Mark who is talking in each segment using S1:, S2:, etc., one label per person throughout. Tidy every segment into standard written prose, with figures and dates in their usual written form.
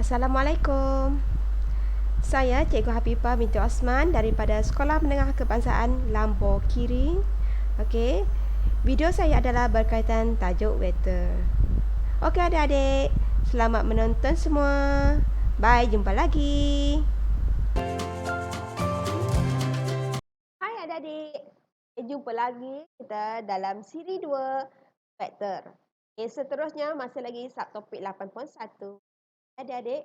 S1: Assalamualaikum. Saya Cikgu Hafifah binti Osman daripada Sekolah Menengah Kebangsaan Lambor Kiring. Okey. Video saya adalah berkaitan tajuk vektor. Okey adik-adik, selamat menonton semua. Bye, jumpa lagi. Hai adik-adik. Jumpa lagi kita dalam siri 2 vektor. Seterusnya masih lagi subtopik 8.1. Adik-adik,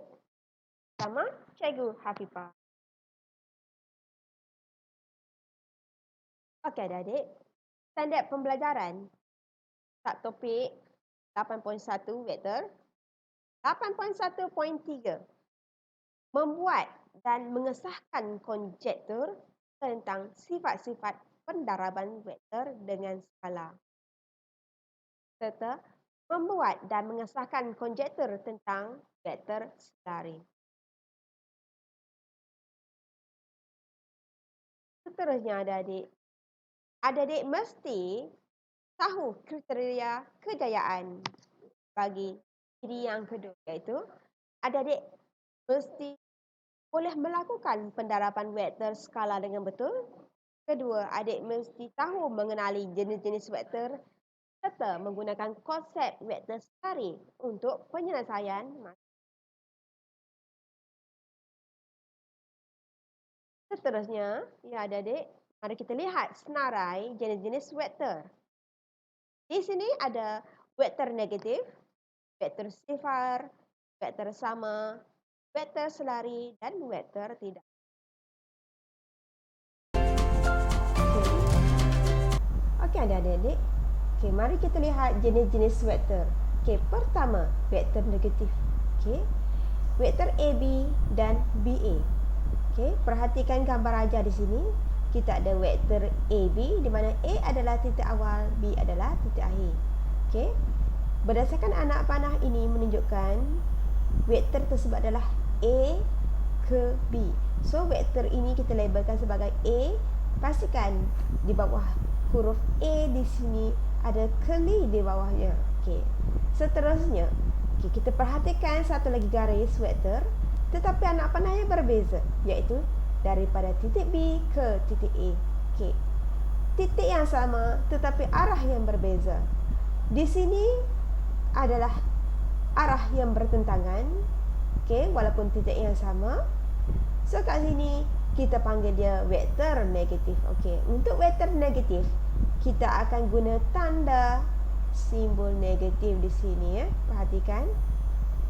S1: sama Cikgu Hafifah. Okey adik-adik, standard pembelajaran subtopik 8.1 vektor. 8.1.3 membuat dan mengesahkan konjektur tentang sifat-sifat pendaraban vektor dengan skala, serta membuat dan mengesahkan konjektur tentang vektor selari. Seterusnya adik-adik mesti tahu kriteria kejayaan bagi siri yang kedua, iaitu adik-adik mesti boleh melakukan pendaraban vektor skala dengan betul. Kedua, adik mesti tahu mengenali jenis-jenis vektor serta menggunakan konsep vektor selari untuk penyelesaian masalah. Seterusnya, ya adik-adik, mari kita lihat senarai jenis-jenis vektor. Di sini ada vektor negatif, vektor sifar, vektor sama, vektor selari, dan vektor tidak. Okey adik-adik. Okey, mari kita lihat jenis-jenis vektor. Okey, pertama, vektor negatif. Okey. Vektor AB dan BA. Okey, perhatikan gambar ajar di sini. Kita ada vektor AB di mana A adalah titik awal, B adalah titik akhir. Okey. Berdasarkan anak panah ini menunjukkan vektor tersebut adalah A ke B. So, vektor ini kita labelkan sebagai A. Pastikan di bawah huruf A di sini ada curly di bawahnya. Okey. Seterusnya, kita perhatikan satu lagi garis vektor, tetapi anak panahnya berbeza, iaitu daripada titik B ke titik A. Okey. Titik yang sama tetapi arah yang berbeza. Di sini adalah arah yang bertentangan. Okey, walaupun titik yang sama. So kat sini kita panggil dia vektor negatif. Okey, untuk vektor negatif kita akan guna tanda simbol negatif di sini ya. Perhatikan.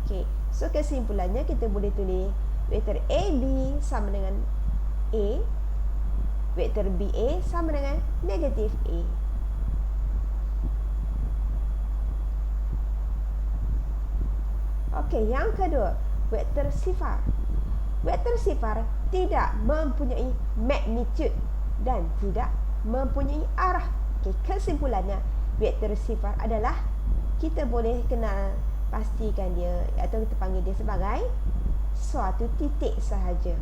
S1: Okey, so kesimpulannya kita boleh tulis vektor AB sama dengan A, vektor BA sama dengan negatif A. Okey, yang kedua, vektor sifar. Vektor sifar tidak mempunyai magnitude dan tidak mempunyai arah. Okey, kesimpulannya vektor sifar adalah kita boleh kenal pastikan dia atau kita panggil dia sebagai suatu titik sahaja.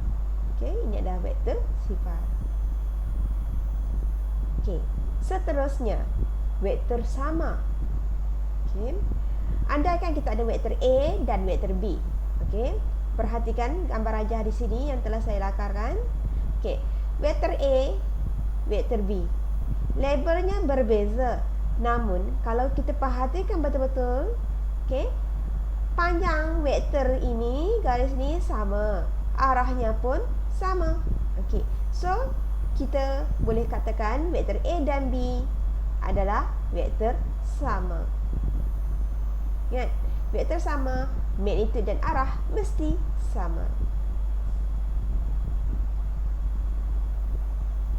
S1: Okey, ini adalah vektor sifar. Okey, seterusnya vektor sama. Okey. Andaikan kita ada vektor A dan vektor B. Okey, perhatikan gambar rajah di sini yang telah saya lakarkan. Okey, vektor A, vektor B. Labelnya berbeza. Namun, kalau kita perhatikan betul-betul, okey, panjang vektor ini, garis ini sama. Arahnya pun sama. Okey. So, kita boleh katakan vektor A dan B adalah vektor sama. Ingat, vektor sama, magnitude dan arah mesti sama.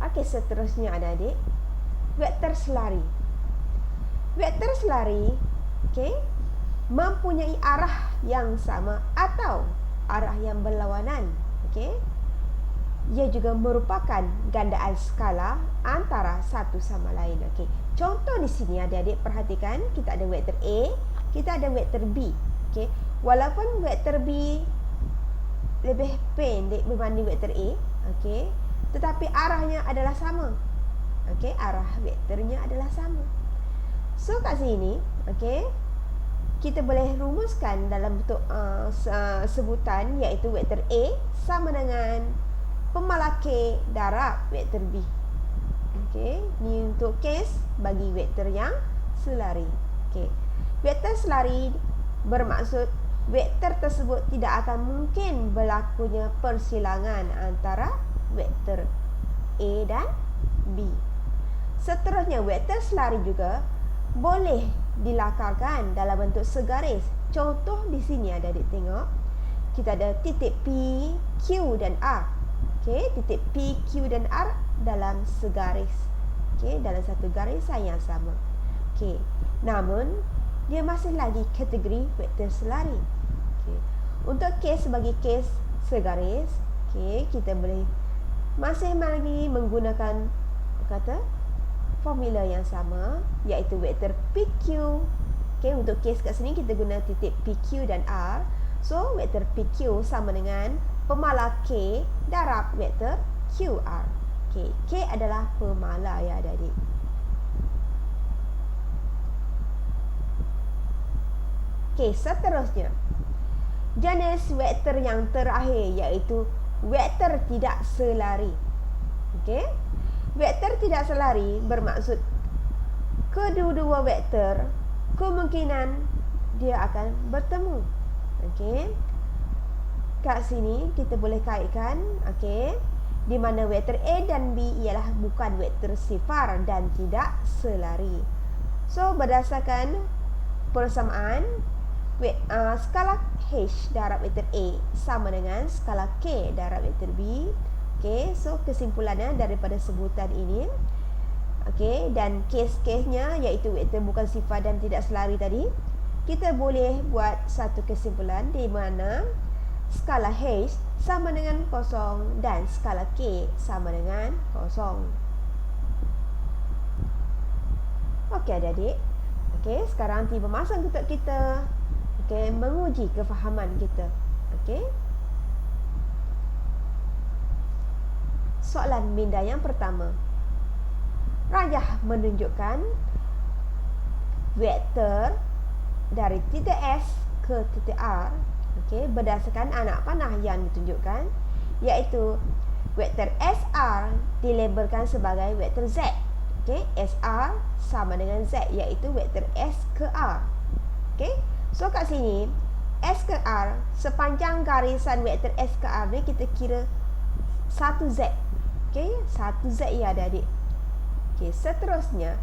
S1: Okey, seterusnya adik-adik, vektor selari. Vektor selari, okey, mempunyai arah yang sama atau arah yang berlawanan. Okey. Ia juga merupakan gandaan skala antara satu sama lain. Okey. Contoh di sini adik-adik perhatikan, kita ada vektor A, kita ada vektor B. Okey. Walaupun vektor B lebih pendek berbanding vektor A, okey, tetapi arahnya adalah sama. Okey, arah vektornya adalah sama. So kat sini, okey, kita boleh rumuskan dalam bentuk sebutan, iaitu vektor A sama dengan pemalar K darab vektor B. Okey, ni untuk kes bagi vektor yang selari. Okey. Vektor selari bermaksud vektor tersebut tidak akan mungkin berlakunya persilangan antara vektor A dan B. Seterusnya, vektor selari juga boleh dilakarkan dalam bentuk segaris. Contoh di sini ada, adik tengok. Kita ada titik P, Q dan R. Okey, titik P, Q dan R dalam segaris. Okey, dalam satu garisan yang sama. Okey, namun dia masih lagi kategori vektor selari. Okey, untuk kes bagi kes segaris, okey, kita boleh masih lagi menggunakan kata formula yang sama, iaitu vektor PQ. Okey, untuk kes kat sini kita guna titik PQ dan R. So, vektor PQ sama dengan pemalar K darab vektor QR. Okey, K adalah pemalar ya adik-adik. Okey, seterusnya, jenis vektor yang terakhir iaitu vektor tidak selari. Okey, vektor tidak selari bermaksud kedua-dua vektor kemungkinan dia akan bertemu. Okey, kat sini kita boleh kaitkan, okey, di mana vektor A dan B ialah bukan vektor sifar dan tidak selari. So, berdasarkan persamaan, skala H darab vektor A sama dengan skala K darab vektor B. Okey, so kesimpulannya daripada sebutan ini, okey, dan kes-kesnya iaitu vektor bukan sifar dan tidak selari tadi, kita boleh buat satu kesimpulan di mana skala H sama dengan 0 dan skala K sama dengan 0. Okey adik-adik. Okey, sekarang tiba masa untuk kita menguji kefahaman kita. Okey. Soalan minda yang pertama. Rayah menunjukkan vektor dari titik S ke titik R, okey, berdasarkan anak panah yang ditunjukkan, iaitu vektor SR dilabelkan sebagai vektor Z. Okey, SR sama dengan Z, iaitu vektor S ke R. Okey. So kat sini S ke R, sepanjang garisan vektor S ke R ni kita kira 1Z. Okey, 1Z ya adik-adik. Okey, seterusnya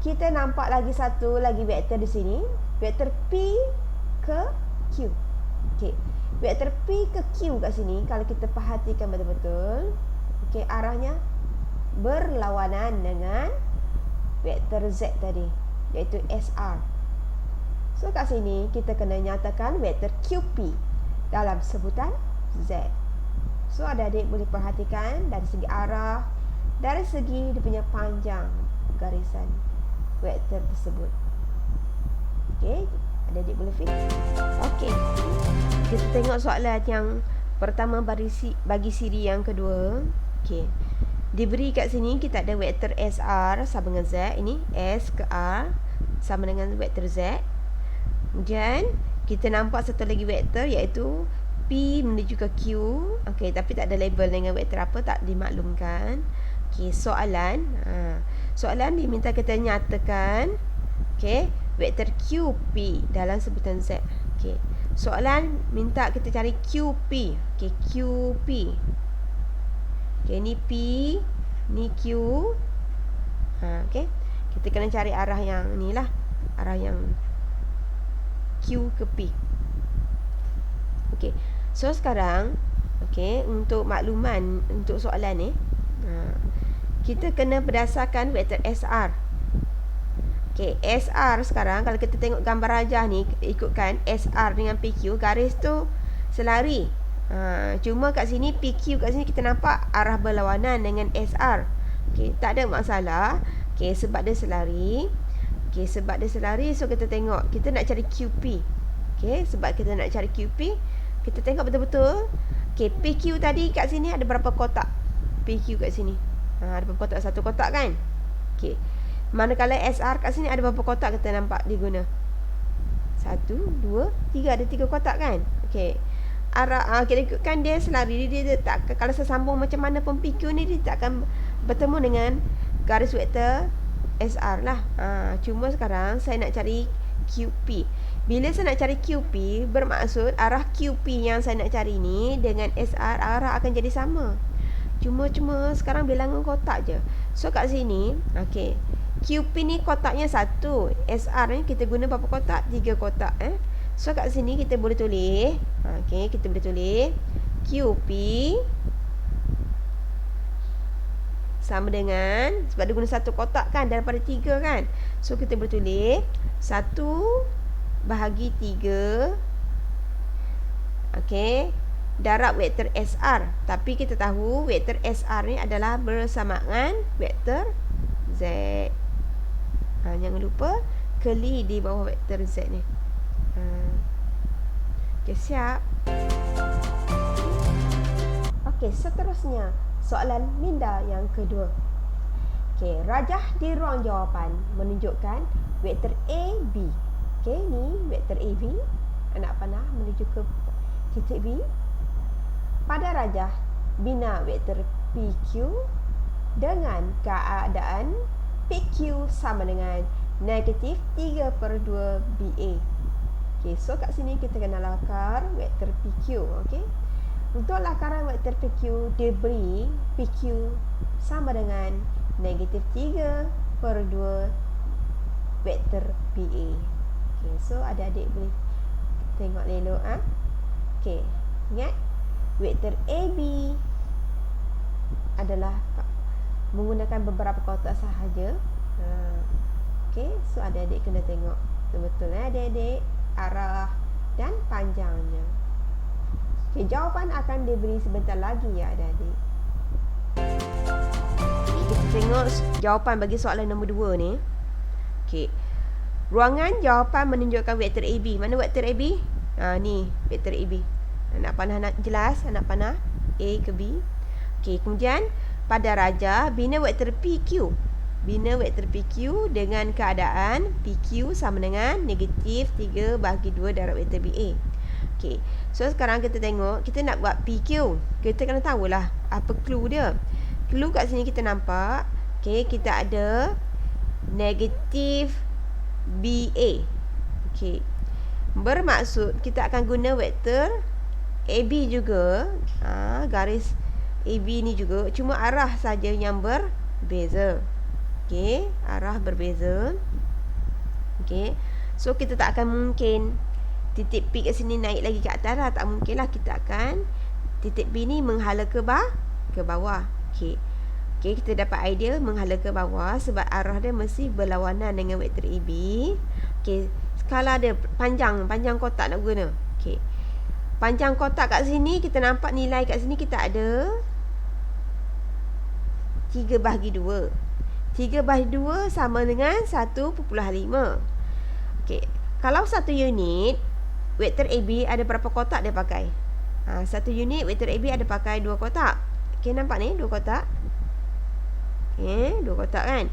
S1: kita nampak lagi satu lagi vektor di sini, vektor P ke Q. Okey, vektor P ke Q kat sini kalau kita perhatikan betul-betul, okey, arahnya berlawanan dengan vektor Z tadi, iaitu SR. So kat sini kita kena nyatakan vektor QP dalam sebutan Z. So adik-adik boleh perhatikan dari segi arah, dari segi dia punya panjang garisan vektor tersebut. Okey, adik-adik boleh fix. Okey, kita tengok soalan yang pertama bagi siri yang kedua. Okey, diberi kat sini kita ada vektor SR sama dengan Z. Ini S ke R sama dengan vektor Z. Kemudian kita nampak satu lagi vektor iaitu P menuju ke Q. Okey, tapi tak ada label dengan vektor apa, tak dimaklumkan. Okey, soalan diminta kita nyatakan, okey, vektor QP dalam sebutan Z. Okey, soalan minta kita cari QP. Okey, QP. Okey, ni P, ni Q. Okey, kita kena cari arah yang ni lah, arah yang Q ke P. Okey, so sekarang, okey, untuk makluman untuk soalan ni, kita kena berdasarkan vektor SR. Okey, SR sekarang kalau kita tengok gambar rajah ni, ikutkan SR dengan PQ, garis tu selari. Cuma kat sini PQ kat sini kita nampak arah berlawanan dengan SR. Okey, tak ada masalah. Okey, sebab dia selari. Okey, sebab dia selari, so kita tengok kita nak cari QP. Okey, sebab kita nak cari QP, kita tengok betul-betul. Okey, PQ tadi kat sini ada berapa kotak? PQ kat sini. Ada berapa kotak? Satu kotak kan? Okey. Manakala SR kat sini ada berapa kotak kita nampak diguna? 1, 2, 3. Ada 3 kotak kan? Okey. Arah kita ikutkan dia selari. Dia tak, kalau saya sambung macam mana pun PQ ni, dia tak akan bertemu dengan garis vektor SR lah. Cuma sekarang saya nak cari QP. Bila saya nak cari QP, bermaksud arah QP yang saya nak cari ni dengan SR, arah akan jadi sama. Cuma sekarang bilangan kotak je. So kat sini, okey, QP ni kotaknya 1. SR ni kita guna berapa kotak? 3 kotak. So kat sini kita boleh tulis, okey, kita boleh tulis QP sama dengan, sebab dia guna 1 kotak kan, daripada 3 kan. So kita boleh tulis 1 bahagi 3, okey, darab vektor SR. Tapi kita tahu vektor SR ni adalah bersamaan vektor Z. Jangan lupa keli di bawah vektor Z ni. Okey, siap. Okey, seterusnya soalan minda yang kedua. Okey, rajah di ruang jawapan menunjukkan vektor AB. Okey, ni vektor AB. Anak panah menuju ke titik B. Pada rajah bina vektor PQ dengan keadaan PQ sama dengan negatif 3/2 BA. Okey, so kat sini kita kena lakar vektor PQ. Okey, untuk lakaran vektor PQ diberi PQ sama dengan negatif 3/2 vektor BA. Okey, so adik-adik boleh tengok elok. Okey, ingat vektor AB adalah menggunakan beberapa kotak sahaja. Okey, so adik-adik kena tengok betul-betul adik-adik arah dan panjangnya. Okey, jawapan akan diberi sebentar lagi ya adik-adik. Kita tengok jawapan bagi soalan nombor 2 ni. Okey, ruangan jawapan menunjukkan vektor AB. Mana vektor AB? Ni vektor AB. Anak panah nak jelas, anak panah A ke B. Okey, kemudian pada rajah bina vektor PQ. Bina vektor PQ dengan keadaan PQ sama dengan negatif 3/2 darab vektor BA. Okey, so sekarang kita tengok, kita nak buat PQ. Kita kena tahulah apa clue dia. Clue kat sini kita nampak, okey, kita ada negatif BA. Okey, bermaksud kita akan guna vektor AB juga. Garis AB ni juga, cuma arah saja yang berbeza. Okey, arah berbeza. Okey, so kita tak akan mungkin titik P kat sini naik lagi ke atas lah. Tak mungkin lah. Kita akan titik B ni menghala ke bawah. Okey, kita dapat idea menghala ke bawah sebab arah dia mesti berlawanan dengan vektor AB. Okey, skala dia panjang kotak nak guna. Okey, panjang kotak kat sini kita nampak nilai kat sini kita ada 3/2. 3/2 sama dengan 1.5. Okey, kalau 1 unit vektor AB ada berapa kotak dia pakai? 1 unit vektor AB ada pakai 2 kotak. Okey, nampak ni 2 kotak. Okey, 2 kotak kan?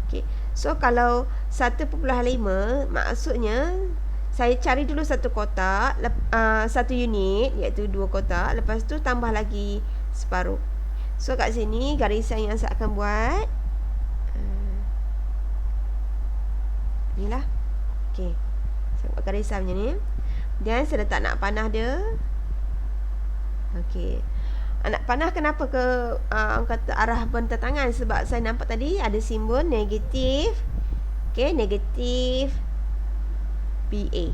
S1: Okey, so kalau 1.5 maksudnya saya cari dulu 1 kotak, 1 unit iaitu 2 kotak, lepas tu tambah lagi separuh. So kat sini garisan yang saya akan buat inilah. Okey, saya buat garisan macam ni. Dan saya letak anak panah dia. Okey, anak panah kenapa ke kata arah bertentangan? Sebab saya nampak tadi ada simbol negatif. Okey, negatif BA.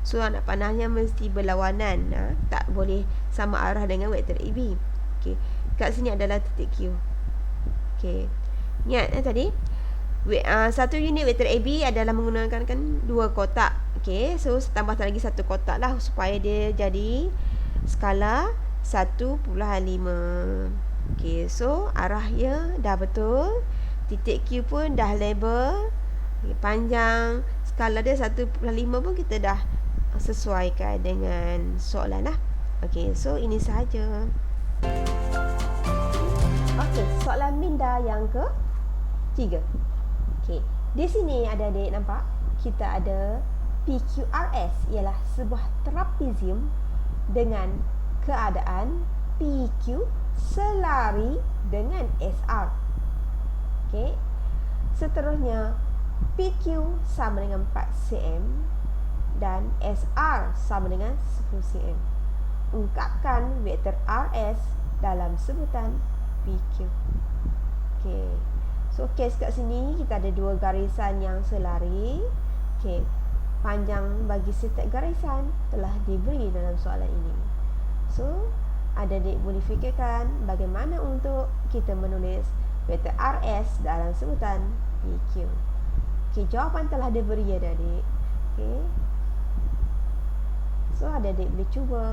S1: So anak panahnya mesti berlawanan. Tak boleh sama arah dengan vektor AB. Okey, kat sini adalah titik Q. Okey, ingat tadi 1 unit vektor AB adalah menggunakan 2 kotak. Okey, so tambah lagi 1 kotak lah supaya dia jadi skala 1.5. Okey, so arahnya dah betul. Titik Q pun dah label. Panjang skala dia 1.5 pun kita dah sesuaikan dengan soalan lah. Okey, so ini sahaja. Okey, soalan minda yang ke-3. Okey, di sini adik-adik nampak kita ada PQRS ialah sebuah trapezium dengan keadaan PQ selari dengan SR. Okey. Seterusnya, PQ sama dengan 4 cm dan SR sama dengan 10 cm. Ungkapkan vektor RS dalam sebutan PQ. Okey. So, kes kat sini kita ada dua garisan yang selari. Okey. Panjang bagi setiap garisan telah diberi dalam soalan ini. So, adik-adik boleh fikirkan bagaimana untuk kita menulis vektor RS dalam sebutan PQ. Okey, jawapan telah diberi ya adik-adik. Okey. So, adik-adik boleh cuba.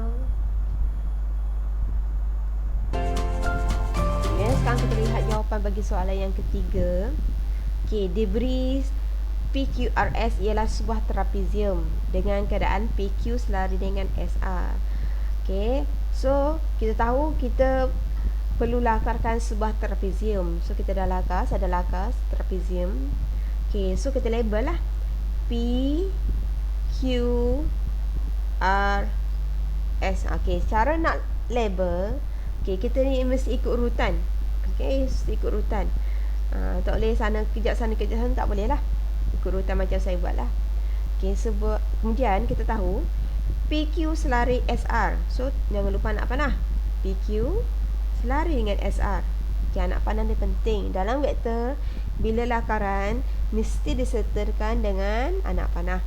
S1: Okay, sekarang kita lihat jawapan bagi soalan yang ketiga. Okey, diberi PQRS ialah sebuah trapezium dengan keadaan PQ selari dengan SR. Okey, so kita tahu kita perlu lakarkan sebuah trapezium. So kita dah lakas, ada lakas trapezium. Okey, so kita label lah P Q R S. Okey, cara nak label, okey, kita ni mesti ikut urutan. Okey, ikut urutan. Tak boleh sana kejap sana, tak boleh lah. Ikut urutan macam saya buat lah. Okey, sebab kemudian kita tahu PQ selari SR. So jangan lupa anak panah. PQ selari dengan SR. Okey, anak panah ni penting. Dalam vektor, bila lakaran mesti disertakan dengan anak panah.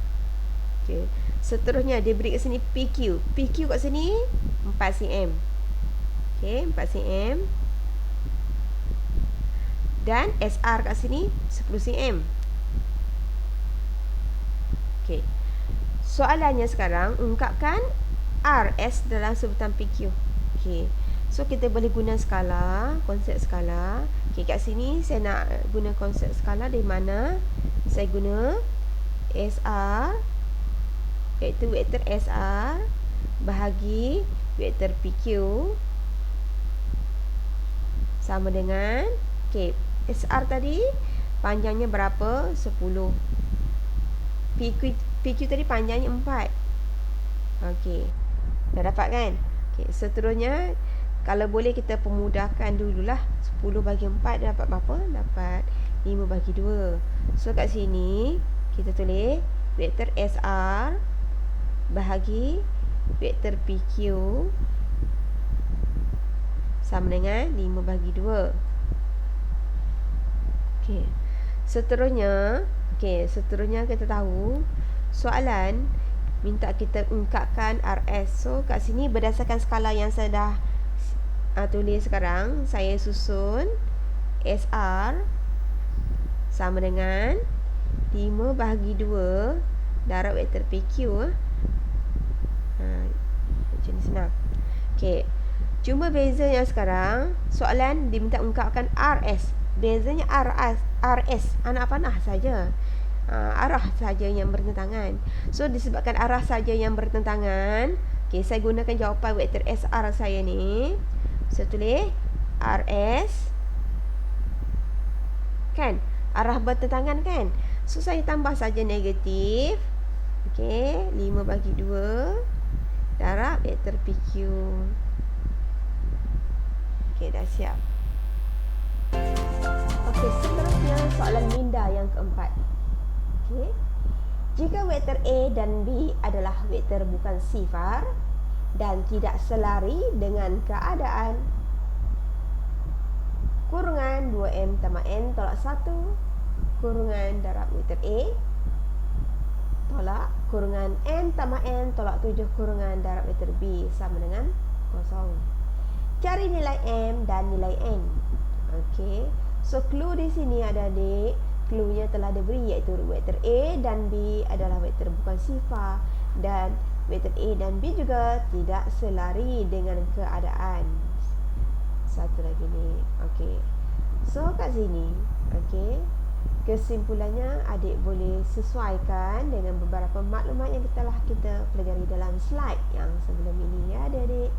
S1: Okey. Seterusnya dia beri kat sini PQ. PQ kat sini 4 cm. Okey, 4 cm. Dan SR kat sini 10 cm. Okey. Soalannya sekarang, ungkapkan RS dalam sebutan PQ. Okey. So kita boleh guna skala, konsep skala. Okey, kat sini saya nak guna konsep skala di mana saya guna SR, iaitu vektor SR bahagi vektor PQ sama dengan, okey, SR tadi panjangnya berapa? 10. PQ tadi panjangnya 4. Okey, dah dapat kan? Okey, seterusnya kalau boleh kita pemudahkan dululah. 10 bagi 4 dapat berapa? Dapat 5 bagi 2. So kat sini kita tulis vektor SR bahagi vektor PQ sama dengan 5 bagi 2. Okey. Seterusnya kita tahu soalan minta kita ungkapkan RS. So kat sini berdasarkan skala yang saya dah tulis sekarang, saya susun SR sama dengan 5 bahagi 2 darab vektor PQ. Macam ni senang. Okey. Cuma bezanya sekarang soalan diminta ungkapkan RS. Bezanya RS anak panah saja. Arah saja yang bertentangan. So disebabkan arah saja yang bertentangan, okey, saya gunakan jawapan vektor SR saya ni. Saya tulis RS kan, arah bertentangan kan. So saya tambah saja negatif. Okey, 5 bagi 2 darab vektor PQ. Okey, dah siap. Okey, seterusnya soalan minda yang keempat. Okey. Jika vektor A dan B adalah vektor bukan sifar dan tidak selari dengan keadaan kurungan 2M tambah N tolak 1 kurungan darab vektor A tolak kurungan N tambah N tolak 7 kurungan darab vektor B sama dengan 0. Cari nilai M dan nilai N. Okey. So clue di sini adik-adik, clue-nya telah diberi iaitu vektor A dan B adalah vektor bukan sifar dan vektor A dan B juga tidak selari dengan keadaan. Satu lagi ni. Okey. So kat sini, okey, kesimpulannya adik boleh sesuaikan dengan beberapa maklumat yang telah kita pelajari dalam slide yang sebelum ini ya adik-adik.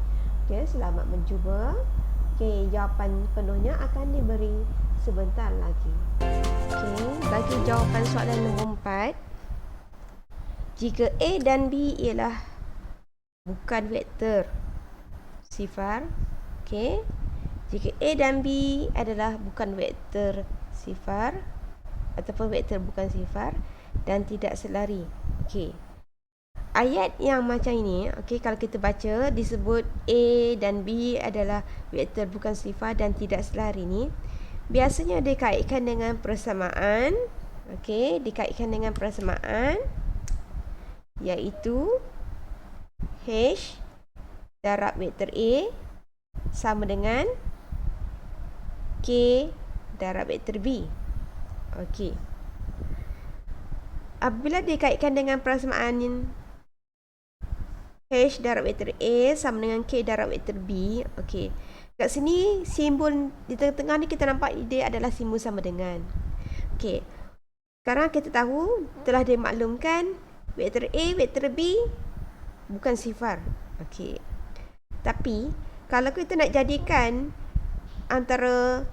S1: Okey, selamat mencuba. Okey, jawapan penuhnya akan diberi sebentar lagi. Okey, bagi jawapan soalan nombor 4. Jika A dan B ialah bukan vektor sifar, okey. Jika A dan B adalah bukan vektor sifar ataupun vektor bukan sifar dan tidak selari. Okey. Ayat yang macam ini, okey, kalau kita baca disebut A dan B adalah vektor bukan sifar dan tidak selari ni, biasanya dikaitkan dengan persamaan, okey, dikaitkan dengan persamaan iaitu H darab vektor A sama dengan K darab vektor B. Okey. Apabila dikaitkan dengan persamaan H darab vektor A sama dengan K darab vektor B. Okey. Kat sini simbol di tengah-tengah ni kita nampak dia adalah simbol sama dengan. Okey. Sekarang kita tahu telah dimaklumkan vektor A, vektor B bukan sifar. Okey. Tapi kalau kita nak jadikan antara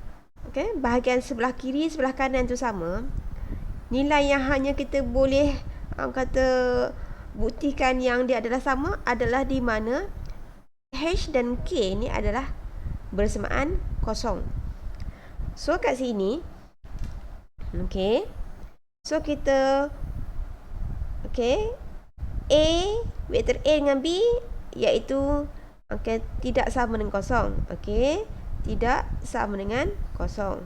S1: bahagian sebelah kiri, sebelah kanan tu sama, nilai yang hanya kita boleh buktikan yang dia adalah sama adalah di mana H dan K ni adalah bersamaan kosong. So kat sini, okey, so kita A, vektor A dengan B iaitu tidak sama dengan kosong. Okey, tidak sama dengan kosong.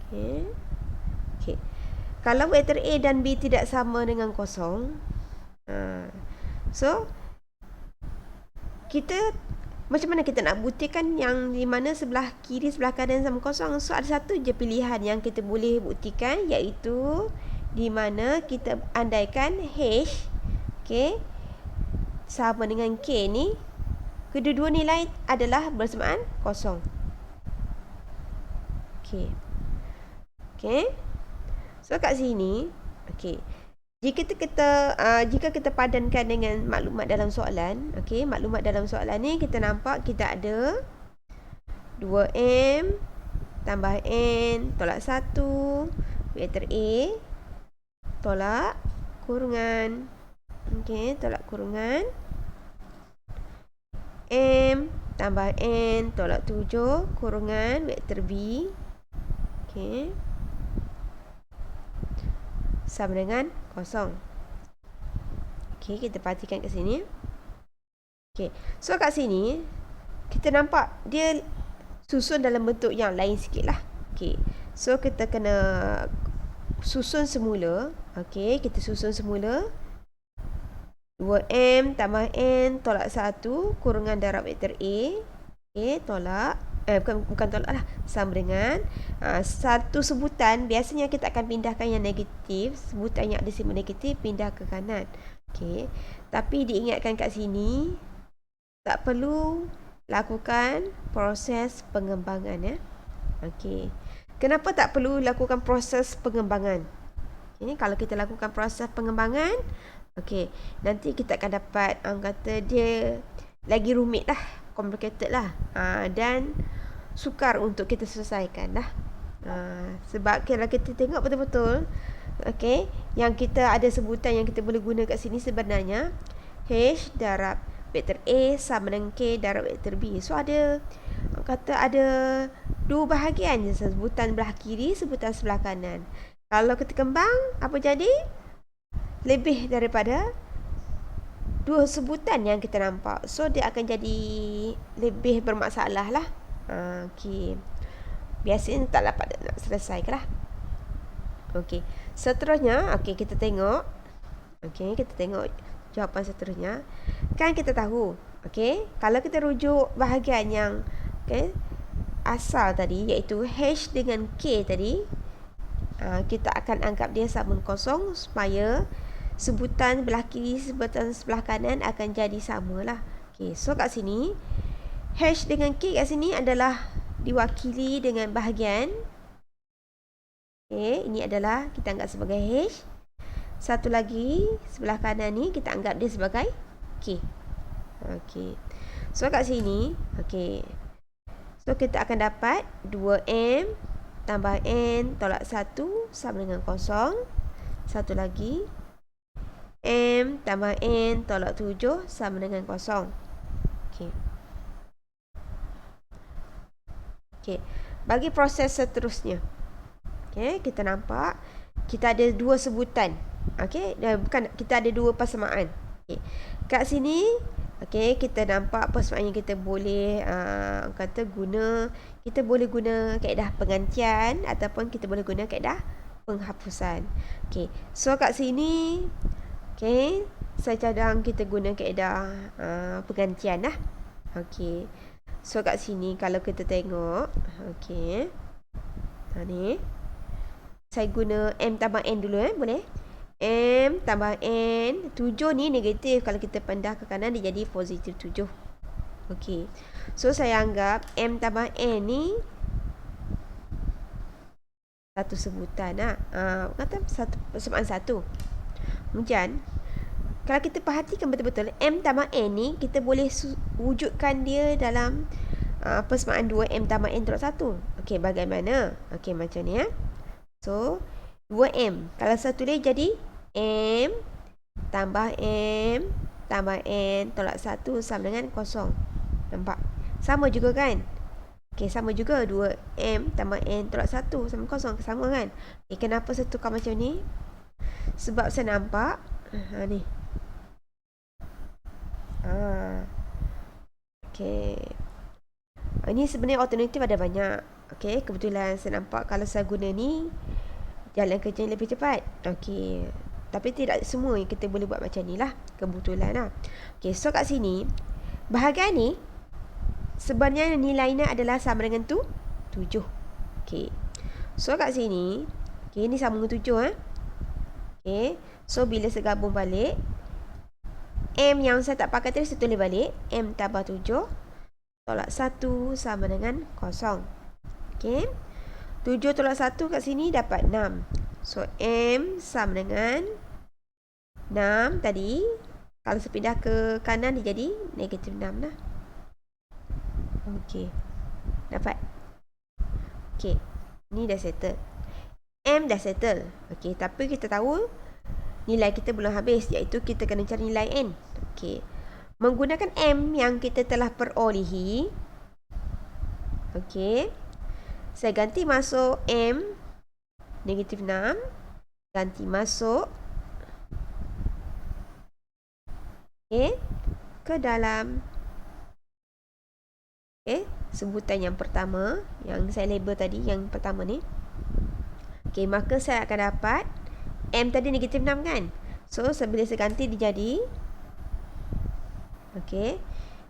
S1: Okey. Kalau vektor A dan B tidak sama dengan kosong, so kita macam mana kita nak buktikan yang di mana sebelah kiri, sebelah kanan sama kosong? So ada satu je pilihan yang kita boleh buktikan, iaitu di mana kita andaikan H, okey, sama dengan K ni, kedua-dua nilai adalah bersamaan kosong. Okey. Okey. So kat sini, okey, jika kita padankan dengan maklumat dalam soalan, okey, maklumat dalam soalan ni kita nampak kita ada 2M tambah N tolak 1 vektor A tolak kurungan, okey, tolak kurungan M tambah N tolak 7 kurungan vektor B, okey, sama dengan kosong. Okey, kita perhatikan kat sini. Okey, so kat sini kita nampak dia susun dalam bentuk yang lain sikit lah. Okey, so kita kena susun semula. Okey, kita susun semula 2M tambah N tolak 1 kurungan darab vektor A, okey, tolak bukan tolak lah, sama dengan satu sebutan. Biasanya kita akan pindahkan yang negatif, sebutan yang ada simbol negatif pindah ke kanan. Okey, tapi diingatkan kat sini tak perlu lakukan proses pengembangan, ya. Okey, kenapa tak perlu lakukan proses pengembangan? Ini kalau kita lakukan proses pengembangan, okey, nanti kita akan dapat kata dia lagi rumit lah, complicated lah, dan sukar untuk kita selesaikan lah. Sebab kalau kita tengok betul-betul, okey, yang kita ada sebutan yang kita boleh guna kat sini sebenarnya H darab vektor A sama dengan K darab vektor B. So ada dua bahagian je, sebutan belah kiri, sebutan sebelah kanan. Kalau kita kembang, apa jadi? Lebih daripada dua sebutan yang kita nampak. So dia akan jadi lebih bermasalah lah. Okey, biasanya tak dapat nak selesaikan lah. Okey, seterusnya, okey, kita tengok. Okey, kita tengok jawapan seterusnya. Kan kita tahu, okey, kalau kita rujuk bahagian yang asal tadi, iaitu H dengan K tadi, kita akan anggap dia sama kosong supaya sebutan belah kiri, sebutan sebelah kanan akan jadi sama lah. Okey, so kat sini H dengan K kat sini adalah diwakili dengan bahagian. Okey, ini adalah kita anggap sebagai H. Satu lagi sebelah kanan ni kita anggap dia sebagai K. Okey, so kat sini, okey, so kita akan dapat 2M tambah N tolak 1 sama dengan kosong. Satu lagi M tambah N tolak 7 sama dengan kosong. Okey. Okey. Bagi proses seterusnya. Okey, kita nampak kita ada dua sebutan. Okey, bukan, kita ada dua persamaan. Okey. Kat sini, okey, kita nampak persamaan yang kita boleh kita boleh guna kaedah penggantian ataupun kita boleh guna kaedah penghapusan. Okey. So kat sini, okey, saya cadang kita guna kaedah penggantian lah. Okey. So kat sini kalau kita tengok, okey. Ni saya guna M tambah N dulu, boleh? M tambah N, 7 ni negatif. Kalau kita pindah ke kanan, dia jadi positif 7. Okey. So saya anggap M tambah N ni satu sebutan lah. Kata satu persamaan satu. Kemudian kalau kita perhatikan betul-betul, M tambah N ni kita boleh wujudkan dia dalam persamaan 2 M tambah N tolak 1. Okey, bagaimana? Okey, macam ni ya. So 2M, kalau saya tulis jadi M tambah M tambah N tolak 1 sama dengan kosong. Nampak? Sama juga kan? Okey, sama juga 2M tambah N tolak 1 sama kosong. Sama kan? Okey, kenapa saya tukar macam ni? Sebab saya nampak ni. Okey. Ini sebenarnya alternatif ada banyak. Okey, kebetulan saya nampak kalau saya guna ni jalan kerja yang lebih cepat. Okey. Tapi tidak semua yang kita boleh buat macam ni lah. Kebetulan lah. Okey, so kat sini bahagian ni sebenarnya nilainya adalah sama dengan 7. Okey. So kat sini, okey, ni sama dengan 7 Okey. So bila saya gabung balik, M yang saya tak pakai tadi saya tulis balik. M tambah 7 tolak 1 sama dengan kosong. Okey. 7 tolak 1 kat sini dapat 6. So M sama dengan 6 tadi. Kalau saya pindah ke kanan dia jadi negatif 6 lah. Okey. Dapat. Okey. Ni dah settle. M dah settle. Okey, tapi kita tahu nilai kita belum habis, iaitu kita kena cari nilai N. Okey. Menggunakan M yang kita telah perolehi. Okey. Saya ganti masuk M negatif 6. Ganti masuk ke dalam sebutan yang pertama yang saya label tadi, yang pertama ni. Okey, maka saya akan dapat M tadi negatif 6 kan. So bila saya ganti dia jadi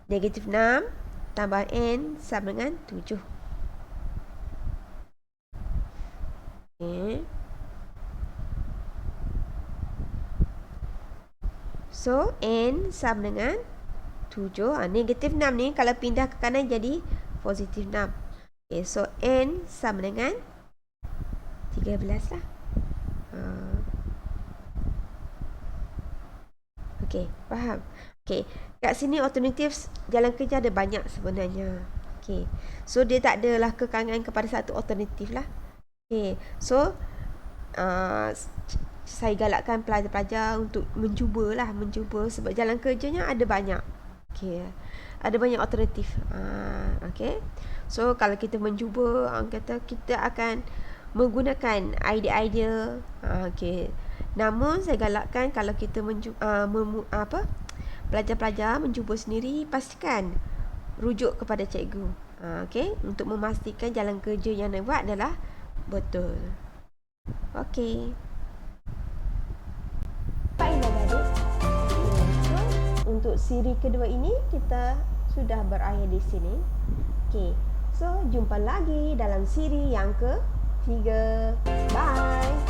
S1: negatif 6 tambah N sama dengan 7. So N sama dengan 7. Negatif 6 ni kalau pindah ke kanan jadi positif 6. So N sama dengan 13 lah. Okey, faham? Okey, kat sini alternatif jalan kerja ada banyak sebenarnya. Okey, so dia tak adalah kekangan kepada satu alternatif lah. Okey, so saya galakkan pelajar-pelajar untuk mencuba sebab jalan kerjanya ada banyak. Okey, ada banyak alternatif. Okey, so kalau kita mencuba, kita akan menggunakan idea-idea. Okey, namun saya galakkan kalau kita pelajar-pelajar mencuba sendiri, pastikan rujuk kepada cikgu. Okey, untuk memastikan jalan kerja yang nak buat adalah betul. Okey. Baiklah adik. Untuk siri kedua ini kita sudah berakhir di sini. Okey. So jumpa lagi dalam siri yang ke-3. Bye.